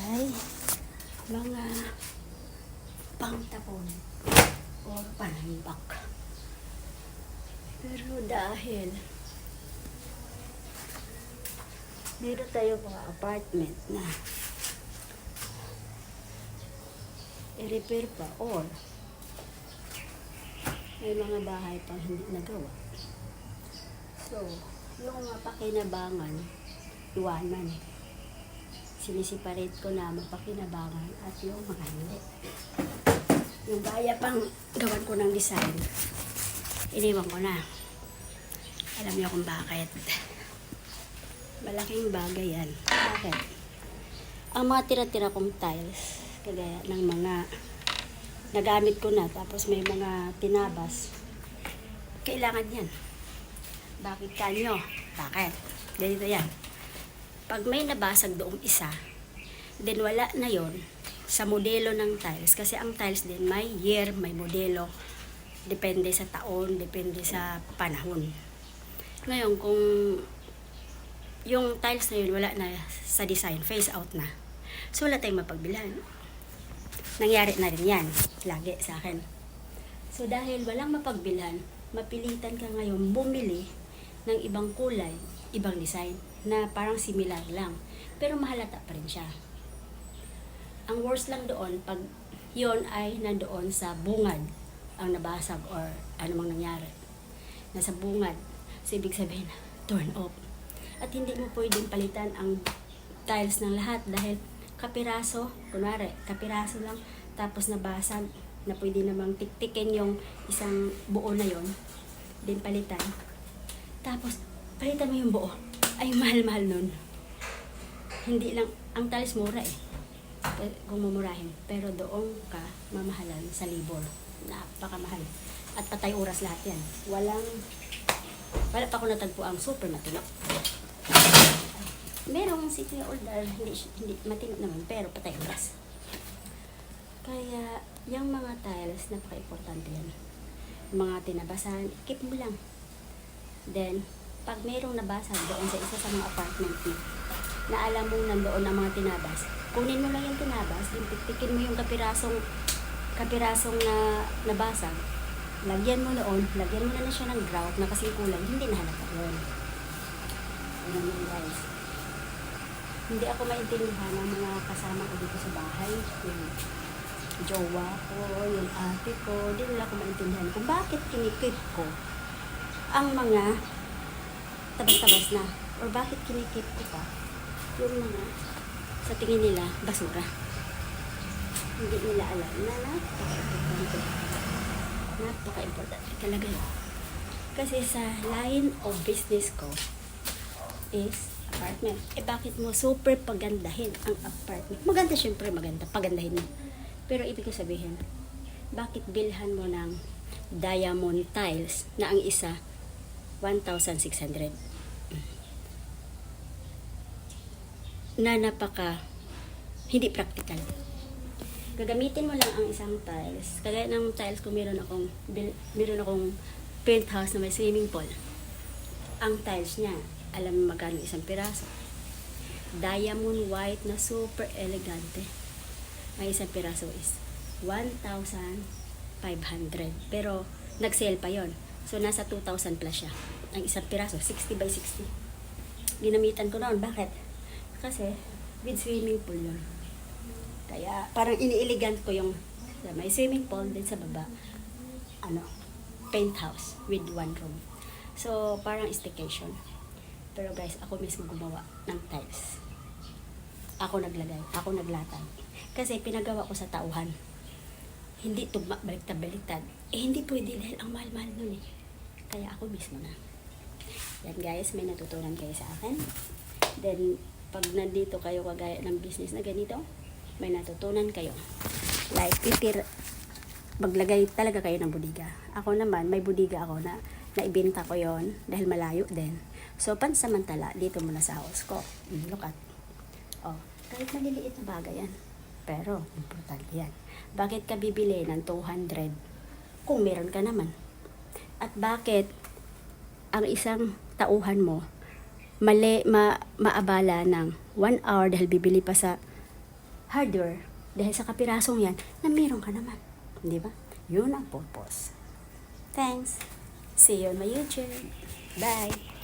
ay mga pangtapon o panambak. Pero dahil meron tayo mga apartment na i-repair pa or may mga bahay pang hindi nagawa. So, yung mapakinabangan, iwanan. Sinisiparate ko na mapakinabangan at yung mga hindi. Yung kaya pang gawan ko ng design, iniwan ko na. Alam niyo kung bakit. Malaking bagay yan. Bakit? Ang mga tira-tira kong tiles, kagaya ng mga nagamit ko na, tapos may mga tinabas, kailangan yan. Bakit kanyo? Bakit? Ganito yan. Pag may nabasag doong isa, then wala na yon sa modelo ng tiles. Kasi ang tiles din may year, may modelo. Depende sa taon, depende sa panahon. Ngayon, kung yung tiles na yun wala na sa design, phase out na. So, wala tayong mapagbilhan. Nangyari na rin yan. Lagi sa akin. So, dahil walang mapagbilhan, mapilitan ka ngayon bumili ng ibang kulay, ibang design, na parang similar lang. Pero mahalata pa rin siya. Ang worst lang doon, pag yon ay nandoon sa bungad, ang nabasag or anumang nangyari. Nasa bungad. So, ibig sabihin, turn off. At hindi mo pwedeng palitan ang tiles ng lahat dahil kapiraso, kunwari, kapiraso lang, tapos nabasag, na pwede namang tiktikin yung isang buo na yon, din palitan. Tapos, palitan mo yung buo. Ay, mahal-mahal nun. Hindi lang, ang tiles mura eh. Kung mamurahin. Pero doon ka mamahalan sa libor. Napakamahal. At patay oras lahat yan. Wala pa ako natagpo ang super matino. Merong city order, hindi matino naman, pero patay oras. Kaya, yung mga tiles, napaka-importante yan. Mga tinabasan, keep mo lang. Then, pag mayroong nabasag doon sa isa sa mga apartment mo, na alam mong nandoon ang mga tinabas, kunin mo lang yung tinabas, then tiktikin mo yung kapirasong na nabasag, lagyan mo na siya ng grout na kasing kulay, hindi na halata yun. Ayan yun guys. Hindi ako maintindihan ng mga kasama ko dito sa bahay, yung jowa ko, yung ate ko, hindi nila ako maintindihan kung bakit kinikip ko ang mga tabas-tabas na, or bakit kinikip ko pa yung mga sa tingin nila basura. Hindi nila alam na napaka-importante talaga yun. Kasi sa line of business ko is apartment. Bakit mo super pagandahin ang apartment? Maganda, syempre maganda, pagandahin mo. Pero ibig ko sabihin, bakit bilhan mo ng diamond tiles na ang isa 1,600? Na napaka hindi practical. Gagamitin mo lang ang isang tiles. Kagaya ng tiles ko, meron akong penthouse na may swimming pool. Ang tiles niya, alam mo magkano isang piraso? Diamond white na super elegante. Ang isang piraso is 1,500. Pero nag-sale pa yon. So nasa 2,000 plus siya. Ang isang piraso, 60 by 60. Ginamitan ko noon. Bakit? Kasi with swimming pool yun. Kaya parang iniiligant ko yung may swimming pool din sa baba. Penthouse with one room. So parang staycation. Pero guys, ako mismo gumawa ng tiles. Ako naglagay, ako naglatag. Kasi pinagawa ko sa tauhan. Hindi tugma, baliktad-baliktad. Hindi pwede dahil ang mahal-mahal nun eh. Kaya ako mismo na. Yan guys, may natutunan kayo sa akin. Then, pag nandito kayo kagaya ng business na ganito, may natutunan kayo. Like, maglagay talaga kayo ng budiga. Ako naman, may budiga ako na naibenta ko yon dahil malayo din. So, pansamantala, dito muna sa house ko. Look at. Oh, kahit maliliit na bagay yan. Pero, importante yan. Bakit ka bibili ng 200 kung meron ka naman? At bakit ang isang tauhan mo maabala ng 1 hour dahil bibili pa sa hardware dahil sa kapirasong yan na meron ka naman. Di ba? Yun ang purpose. Thanks. See you on my YouTube. Bye.